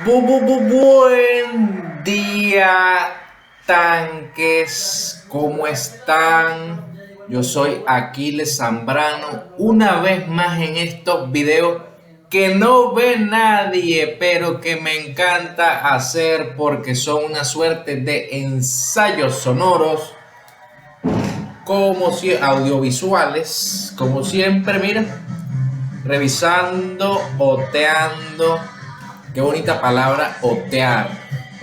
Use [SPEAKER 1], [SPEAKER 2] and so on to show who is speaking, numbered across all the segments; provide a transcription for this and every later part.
[SPEAKER 1] Buen día, tanques, ¿cómo están? Yo soy Aquiles Zambrano, una vez más en estos videos que no ve nadie, pero que me encanta hacer porque son una suerte de ensayos sonoros, como si audiovisuales, como siempre, mira, revisando, oteando. Qué bonita palabra, otear,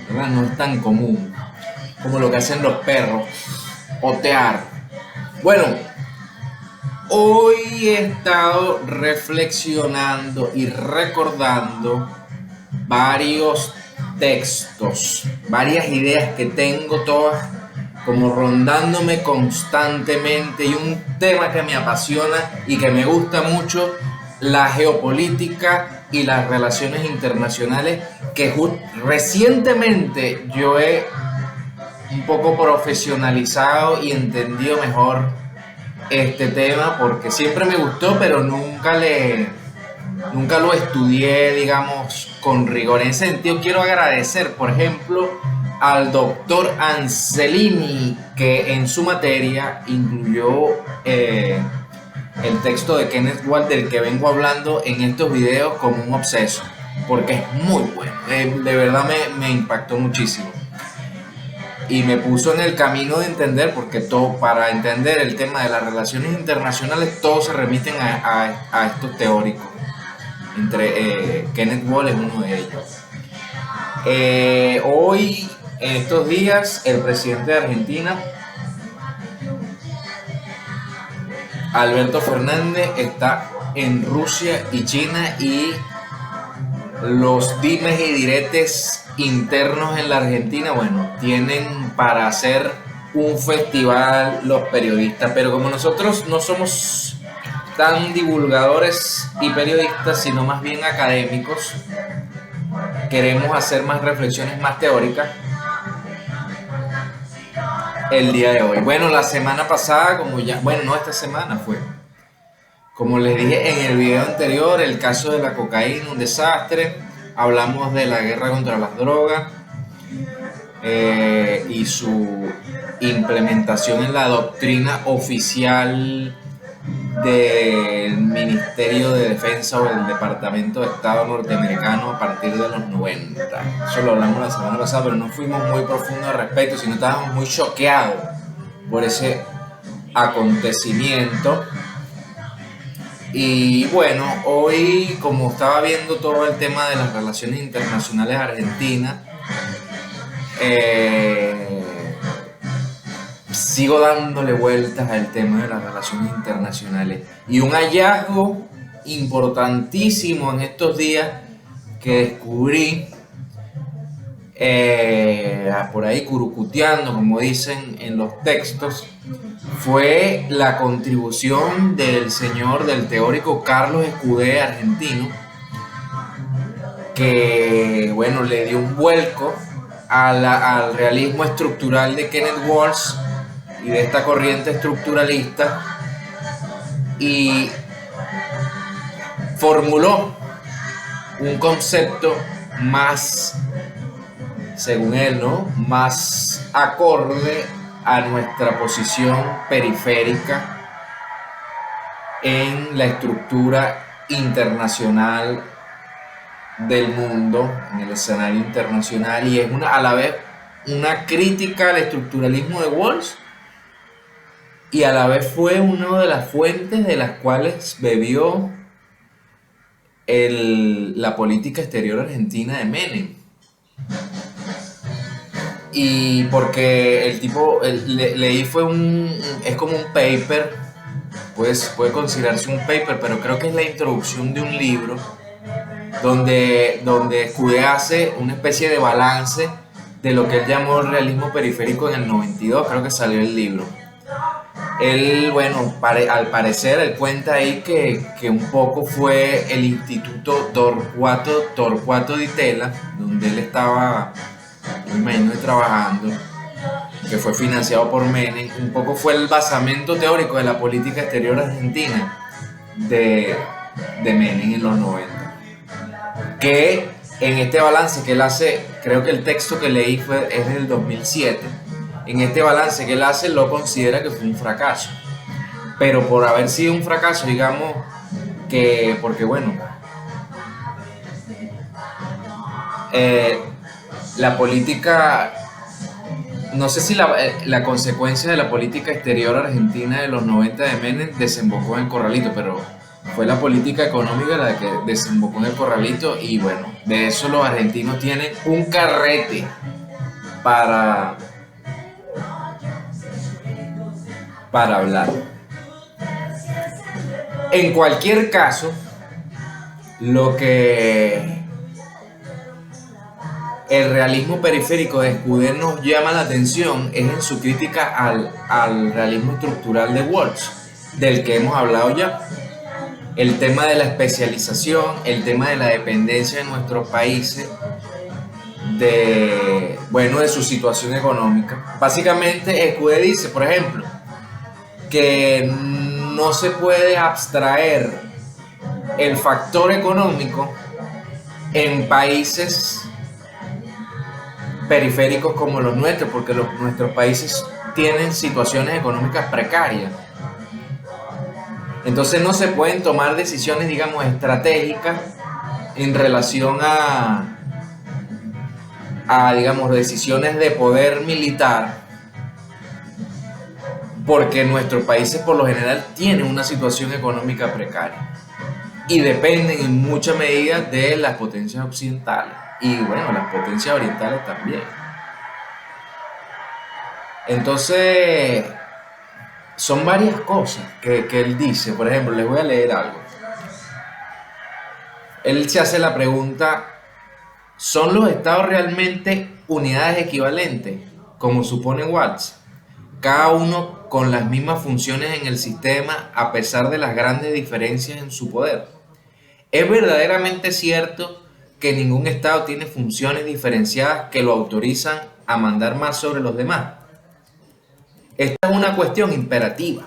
[SPEAKER 1] ¿verdad? No es tan común como lo que hacen los perros, otear. Bueno, hoy he estado reflexionando y recordando varios textos, varias ideas que tengo todas como rondándome constantemente, y un tema que me apasiona y que me gusta mucho: la geopolítica y las relaciones internacionales, que recientemente yo he un poco profesionalizado y entendido mejor este tema, porque siempre me gustó, pero nunca lo estudié, digamos, con rigor. En ese sentido, quiero agradecer, por ejemplo, al doctor Anselini, que en su materia incluyó el texto de Kenneth Walt, del que vengo hablando en estos videos como un obseso, porque es muy bueno. De verdad me impactó muchísimo y me puso en el camino de entender, porque todo, para entender el tema de las relaciones internacionales, todos se remiten a estos teóricos. Kenneth Walt es uno de ellos. Hoy, en estos días, el presidente de Argentina, Alberto Fernández, está en Rusia y China, y los dimes y diretes internos en la Argentina, bueno, tienen para hacer un festival los periodistas, pero como nosotros no somos tan divulgadores y periodistas, sino más bien académicos, queremos hacer más reflexiones más teóricas el día de hoy. Bueno, la semana pasada, esta semana fue, como les dije en el video anterior, el caso de la cocaína, un desastre. Hablamos de la guerra contra las drogas y su implementación en la doctrina oficial del Ministerio de Defensa o del Departamento de Estado norteamericano a partir de los 90. Eso lo hablamos la semana pasada, pero no fuimos muy profundos al respecto, sino estábamos muy choqueados por ese acontecimiento. Y bueno, hoy, como estaba viendo todo el tema de las relaciones internacionales argentinas, sigo dándole vueltas al tema de las relaciones internacionales. Y un hallazgo importantísimo en estos días que descubrí, por ahí curucuteando, como dicen en los textos, fue la contribución del teórico Carlos Escudé, argentino, que bueno, le dio un vuelco al realismo estructural de Kenneth Walsh y de esta corriente estructuralista, y formuló un concepto más, según él, ¿no?, más acorde a nuestra posición periférica en la estructura internacional del mundo, en el escenario internacional, y es a la vez una crítica al estructuralismo de Walsh, y a la vez fue una de las fuentes de las cuales bebió la política exterior argentina de Menem. Y porque el tipo, leí, es como un paper, pues puede considerarse un paper, pero creo que es la introducción de un libro donde Escudé hace una especie de balance de lo que él llamó el realismo periférico en el 92, creo que salió el libro. Él, bueno, al parecer, él cuenta ahí que un poco fue el Instituto Torcuato Di Tella, donde él estaba, me imagino, trabajando, que fue financiado por Menem. Un poco fue el basamento teórico de la política exterior argentina de Menem en los 90, que en este balance que él hace, creo que el texto que leí es del 2007, en este balance que él hace lo considera que fue un fracaso, pero por haber sido un fracaso, digamos, que, porque bueno, eh, la política, no sé si la consecuencia de la política exterior argentina de los 90 de Menem desembocó en el corralito, pero fue la política económica la que desembocó en el corralito y bueno, de eso los argentinos tienen un carrete para, para hablar. En cualquier caso, lo que el realismo periférico de Escudé nos llama la atención es en su crítica al realismo estructural de Walsh, del que hemos hablado ya. El tema de la especialización, el tema de la dependencia de nuestros países, de su situación económica. Básicamente, Escudé dice, por ejemplo, que no se puede abstraer el factor económico en países periféricos como los nuestros, porque nuestros países tienen situaciones económicas precarias. Entonces no se pueden tomar decisiones, digamos, estratégicas en relación digamos, decisiones de poder militar, porque nuestros países por lo general tienen una situación económica precaria y dependen en mucha medida de las potencias occidentales y bueno, las potencias orientales también. Entonces, son varias cosas que él dice. Por ejemplo, les voy a leer algo. Él se hace la pregunta, ¿son los estados realmente unidades equivalentes, como supone Walsh? Cada uno con las mismas funciones en el sistema a pesar de las grandes diferencias en su poder. ¿Es verdaderamente cierto que ningún estado tiene funciones diferenciadas que lo autorizan a mandar más sobre los demás? Esta es una cuestión imperativa.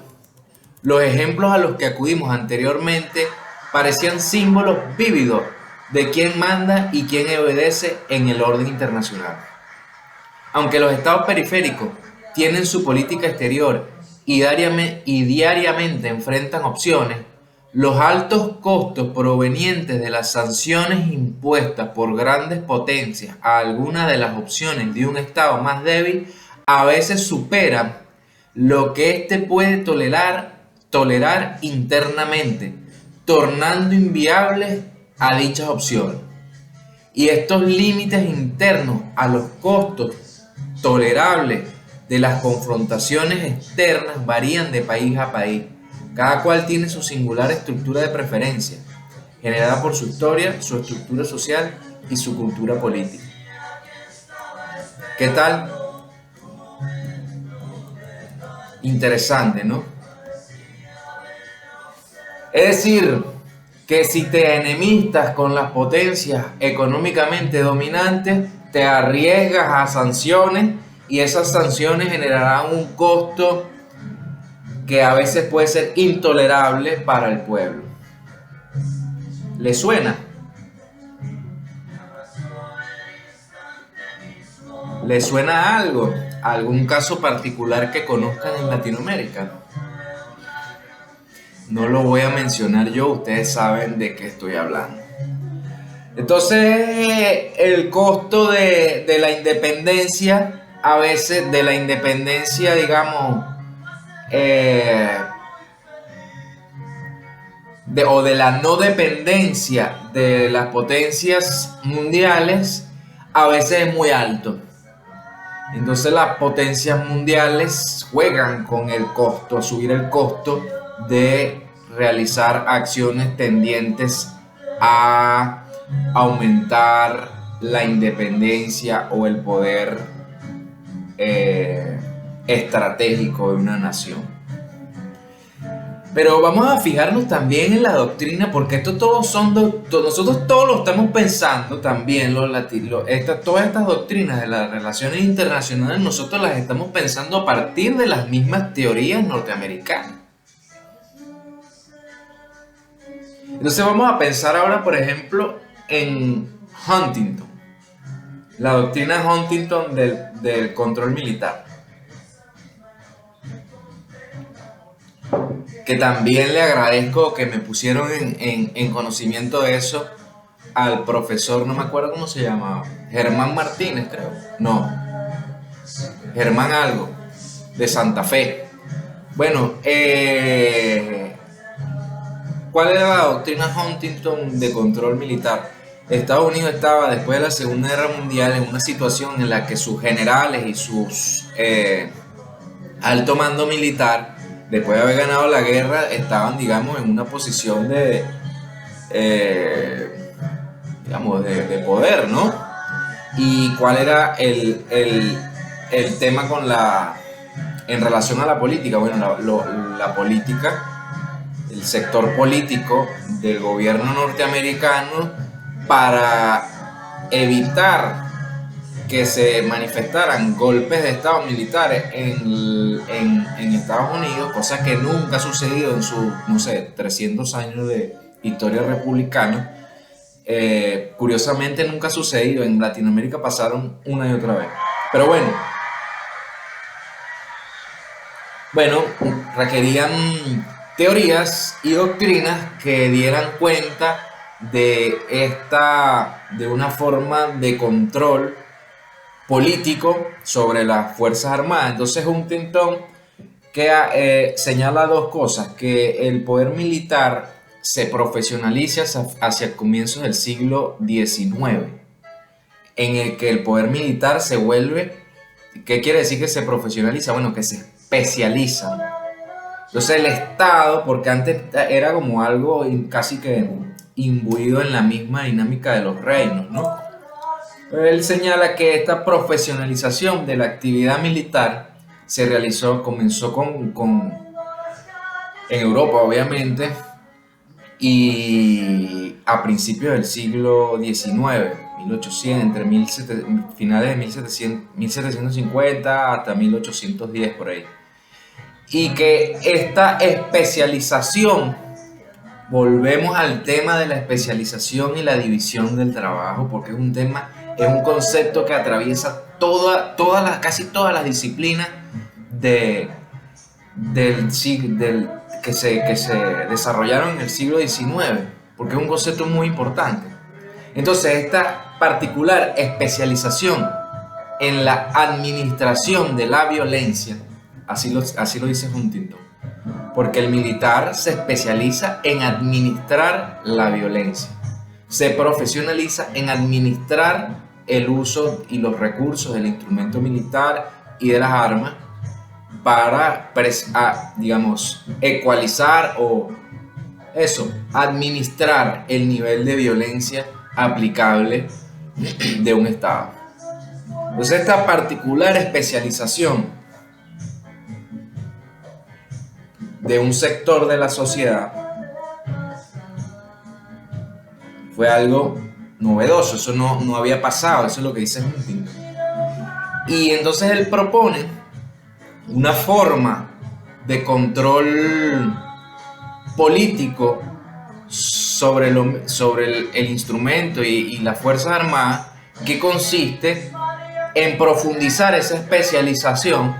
[SPEAKER 1] Los ejemplos a los que acudimos anteriormente parecían símbolos vívidos de quién manda y quién obedece en el orden internacional. Aunque los estados periféricos tienen su política exterior y diariamente enfrentan opciones, los altos costos provenientes de las sanciones impuestas por grandes potencias a algunas de las opciones de un estado más débil a veces superan lo que éste puede tolerar internamente, tornando inviables a dichas opciones. Y estos límites internos a los costos tolerables de las confrontaciones externas varían de país a país. Cada cual tiene su singular estructura de preferencia, generada por su historia, su estructura social y su cultura política. ¿Qué tal? Interesante, ¿no? Es decir, que si te enemistas con las potencias económicamente dominantes, te arriesgas a sanciones y esas sanciones generarán un costo que a veces puede ser intolerable para el pueblo. ¿Le suena? ¿Le suena algo? ¿Algún caso particular que conozcan en Latinoamérica? No lo voy a mencionar yo, ustedes saben de qué estoy hablando. Entonces, el costo de la independencia, a veces de la independencia, digamos, o de la no dependencia de las potencias mundiales, a veces es muy alto. Entonces las potencias mundiales juegan con el costo, subir el costo de realizar acciones tendientes a aumentar la independencia o el poder estratégico de una nación. Pero vamos a fijarnos también en la doctrina, porque esto todos son nosotros todos lo estamos pensando también, todas estas doctrinas de las relaciones internacionales, nosotros las estamos pensando a partir de las mismas teorías norteamericanas. Entonces vamos a pensar ahora, por ejemplo, en Huntington. La doctrina Huntington del control militar. Que también le agradezco que me pusieron en conocimiento de eso al profesor, no me acuerdo cómo se llamaba, Germán Martínez, creo. No, Germán algo, de Santa Fe. Bueno, ¿cuál era la doctrina Huntington de control militar? Estados Unidos estaba, después de la Segunda Guerra Mundial, en una situación en la que sus generales y sus alto mando militar, después de haber ganado la guerra, estaban, digamos, en una posición digamos, de poder, ¿no? ¿Y cuál era el tema en relación a la política? Bueno, la política, el sector político del gobierno norteamericano, para evitar que se manifestaran golpes de estado militares en Estados Unidos, cosa que nunca ha sucedido en sus, no sé, 300 años de historia republicana. Curiosamente nunca ha sucedido. En Latinoamérica pasaron una y otra vez. Pero bueno, requerían teorías y doctrinas que dieran cuenta de una forma de control político sobre las Fuerzas Armadas. Entonces Huntington señala dos cosas: que el poder militar se profesionaliza hacia comienzos del siglo XIX, en el que el poder militar se vuelve, ¿qué quiere decir que se profesionaliza? Bueno, que se especializa. Entonces el Estado, porque antes era como algo casi que imbuido en la misma dinámica de los reinos, ¿no? Pero él señala que esta profesionalización de la actividad militar comenzó en Europa, obviamente, y a principios del siglo XIX, 1800, finales de 1750 hasta 1810 por ahí. Y que esta especialización, volvemos al tema de la especialización y la división del trabajo, porque es un concepto que atraviesa casi todas las disciplinas que se desarrollaron en el siglo XIX, porque es un concepto muy importante. Entonces, esta particular especialización en la administración de la violencia, así lo dice Huntington, porque el militar se especializa en administrar la violencia, se profesionaliza en administrar el uso y los recursos del instrumento militar y de las armas para, digamos, ecualizar o administrar el nivel de violencia aplicable de un Estado. Entonces, esta particular especialización de un sector de la sociedad fue algo novedoso, eso no había pasado, eso es lo que dice Huntington. Y entonces él propone una forma de control político sobre el instrumento y las Fuerzas Armadas, que consiste en profundizar esa especialización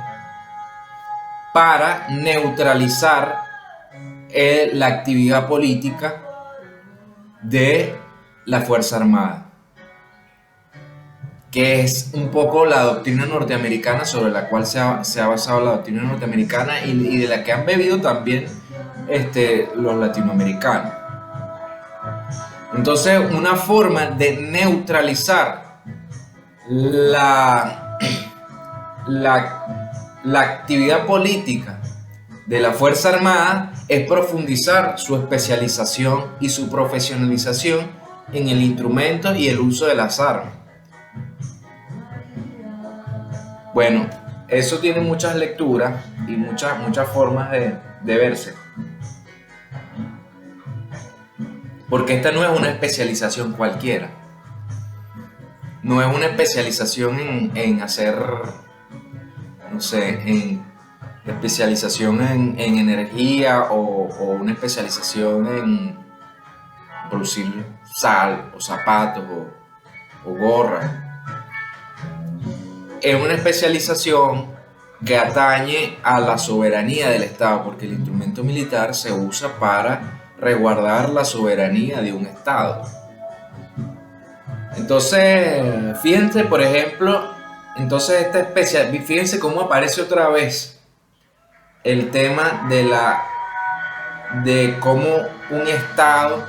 [SPEAKER 1] para neutralizar la actividad política de la Fuerza Armada, que es un poco la doctrina norteamericana sobre la cual se ha basado la doctrina norteamericana y de la que han bebido también los latinoamericanos. Entonces, una forma de neutralizar la actividad política de la Fuerza Armada es profundizar su especialización y su profesionalización en el instrumento y el uso de las armas. Bueno, eso tiene muchas lecturas y muchas formas de verse. Porque esta no es una especialización cualquiera. No es una especialización en hacer, no sé, en especialización en energía o una especialización en producir sal o zapatos o gorra. Es una especialización que atañe a la soberanía del Estado, porque el instrumento militar se usa para resguardar la soberanía de un Estado. Entonces, fíjense, por ejemplo, fíjense cómo aparece otra vez el tema de cómo un Estado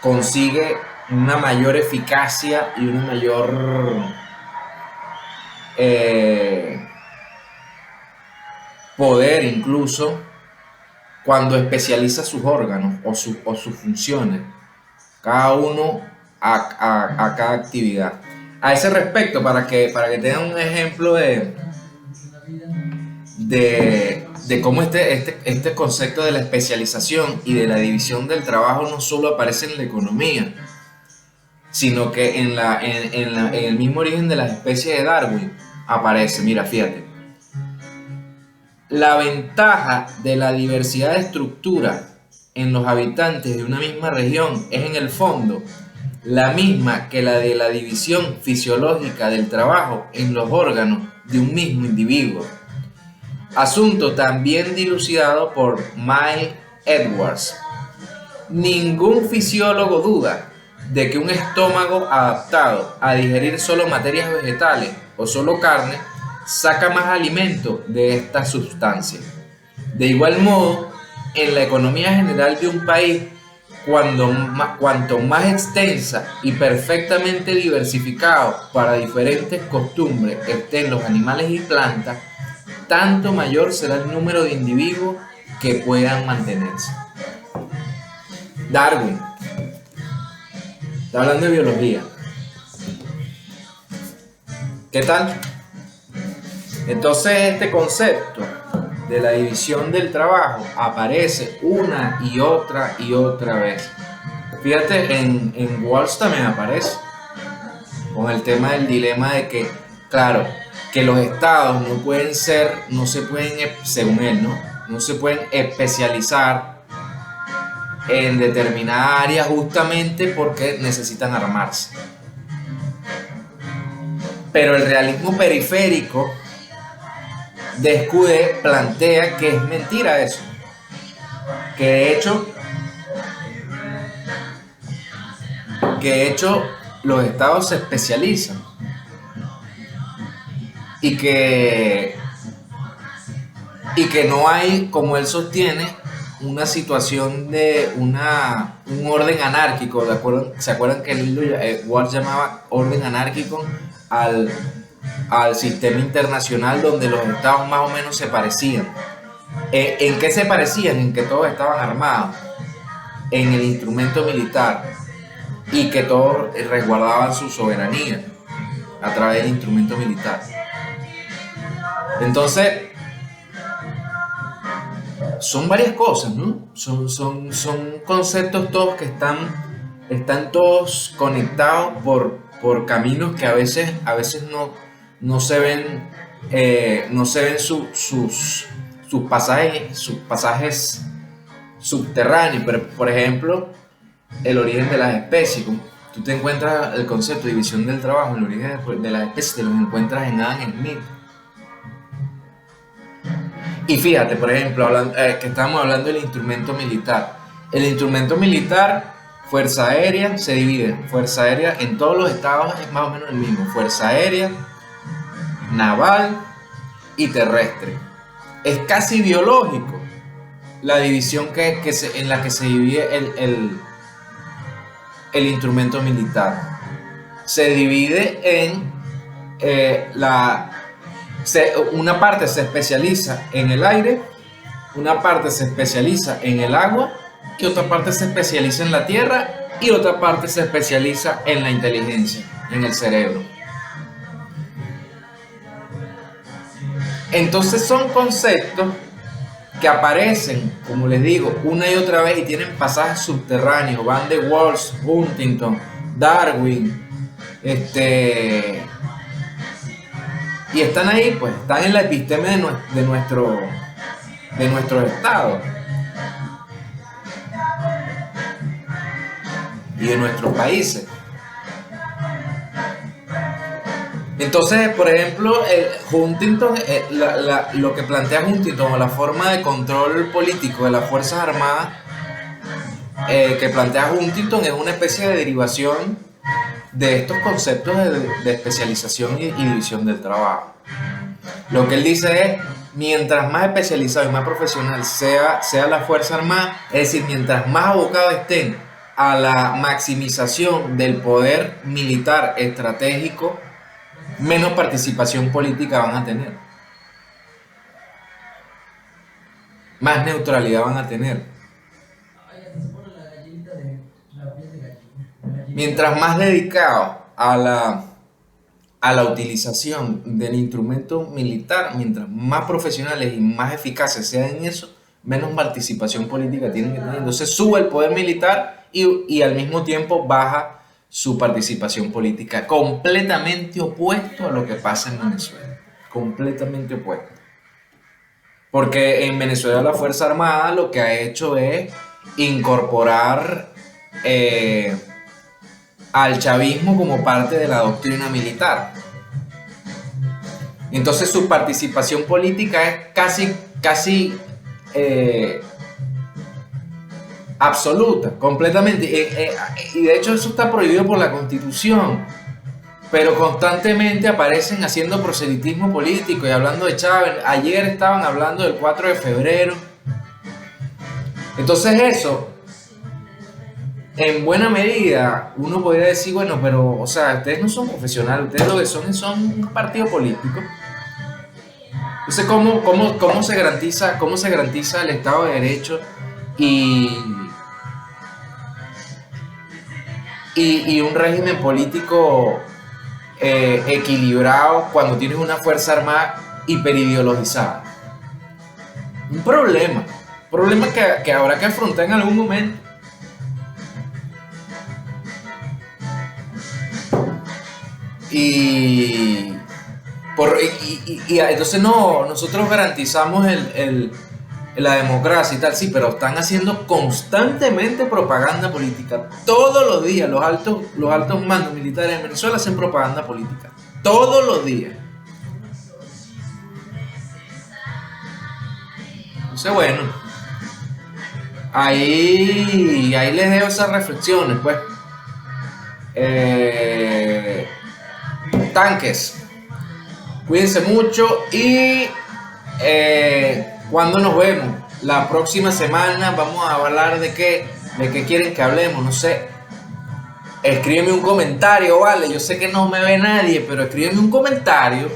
[SPEAKER 1] consigue una mayor eficacia y una mayor poder, incluso cuando especializa sus órganos o sus funciones, cada uno a cada actividad. A ese respecto, para que tengan un ejemplo de cómo este concepto de la especialización y de la división del trabajo no solo aparece en la economía, sino que en el mismo origen de las especies de Darwin aparece. Mira, fíjate. La ventaja de la diversidad de estructura en los habitantes de una misma región es en el fondo la misma que la de la división fisiológica del trabajo en los órganos de un mismo individuo. Asunto también dilucidado por Miles Edwards. Ningún fisiólogo duda de que un estómago adaptado a digerir solo materias vegetales o solo carne saca más alimento de esta sustancia. De igual modo, en la economía general de un país, cuanto más extensa y perfectamente diversificado para diferentes costumbres estén los animales y plantas, tanto mayor será el número de individuos que puedan mantenerse. Darwin está hablando de biología. ¿Qué tal? Entonces este concepto de la división del trabajo aparece una y otra vez. Fíjate, en Walsh también aparece, con el tema del dilema de que, claro, que los estados no se pueden, según él, no se pueden especializar en determinada área justamente porque necesitan armarse. Pero el realismo periférico de Escudé plantea que es mentira eso, que de hecho los estados se especializan y que no hay, como él sostiene, una situación de un orden anárquico. ¿Se acuerdan que Walsh llamaba orden anárquico al sistema internacional donde los estados más o menos se parecían? ¿En qué se parecían? En que todos estaban armados, en el instrumento militar, y que todos resguardaban su soberanía a través del instrumento militar. Entonces, son varias cosas, ¿no? Son conceptos todos que están todos conectados por caminos que a veces no se ven, sus pasajes subterráneos. Pero, por ejemplo, el origen de las especies. Tú te encuentras el concepto de división del trabajo, el origen de las especies, te los encuentras en Adam Smith. Y fíjate, por ejemplo, que estamos hablando del instrumento militar. El instrumento militar, fuerza aérea, se divide. Fuerza aérea en todos los estados es más o menos el mismo. Fuerza aérea, naval y terrestre. Es casi biológico la división en la que se divide el instrumento militar. Se divide en una parte se especializa en el aire, una parte se especializa en el agua, y otra parte se especializa en la tierra, y otra parte se especializa en la inteligencia, en el cerebro. Entonces son conceptos que aparecen, como les digo, una y otra vez y tienen pasajes subterráneos. Van de Walsh, Huntington, Darwin, y están ahí, pues, están en la episteme de nuestro estado. y de nuestros países. Entonces, por ejemplo, Huntington, lo que plantea Huntington o la forma de control político de las Fuerzas Armadas que plantea Huntington es una especie de derivación de estos conceptos de especialización y división del trabajo. Lo que él dice es, mientras más especializado y más profesional sea la Fuerza Armada, es decir, mientras más abocados estén a la maximización del poder militar estratégico, menos participación política van a tener. Más neutralidad van a tener. Mientras más dedicados a la utilización del instrumento militar, mientras más profesionales y más eficaces sean en eso, menos participación política tienen que tener. Entonces sube el poder militar y al mismo tiempo baja su participación política. Completamente opuesto a lo que pasa en Venezuela. Completamente opuesto. Porque en Venezuela la Fuerza Armada lo que ha hecho es incorporar al chavismo como parte de la doctrina militar. Entonces su participación política es casi absoluta, completamente. Y de hecho eso está prohibido por la Constitución. Pero constantemente aparecen haciendo proselitismo político y hablando de Chávez. Ayer estaban hablando del 4 de febrero. Entonces eso, en buena medida, uno podría decir, bueno, pero, o sea, ustedes no son profesionales, ustedes lo que son un partido político. Entonces, ¿cómo se garantiza el Estado de Derecho y un régimen político equilibrado cuando tienes una Fuerza Armada hiperideologizada? Un problema que habrá que afrontar en algún momento. Y entonces nosotros garantizamos la democracia y tal, sí, pero están haciendo constantemente propaganda política. Todos los días los altos mandos militares en Venezuela hacen propaganda política. Todos los días. Entonces, bueno, ahí les dejo esas reflexiones, pues. Tanques, cuídense mucho y cuando nos vemos la próxima semana vamos a hablar de qué quieren que hablemos, no sé. Escríbeme un comentario, vale, yo sé que no me ve nadie, pero escríbeme un comentario,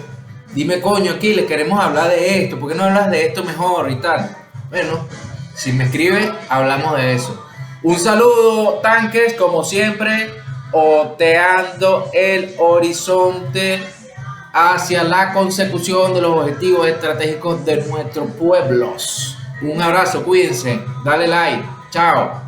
[SPEAKER 1] dime, coño, aquí les queremos hablar de esto, ¿por qué no hablas de esto mejor y tal? Bueno, si me escribes hablamos de eso. Un saludo, tanques, como siempre, oteando el horizonte hacia la consecución de los objetivos estratégicos de nuestros pueblos. Un abrazo, cuídense, dale like, chao.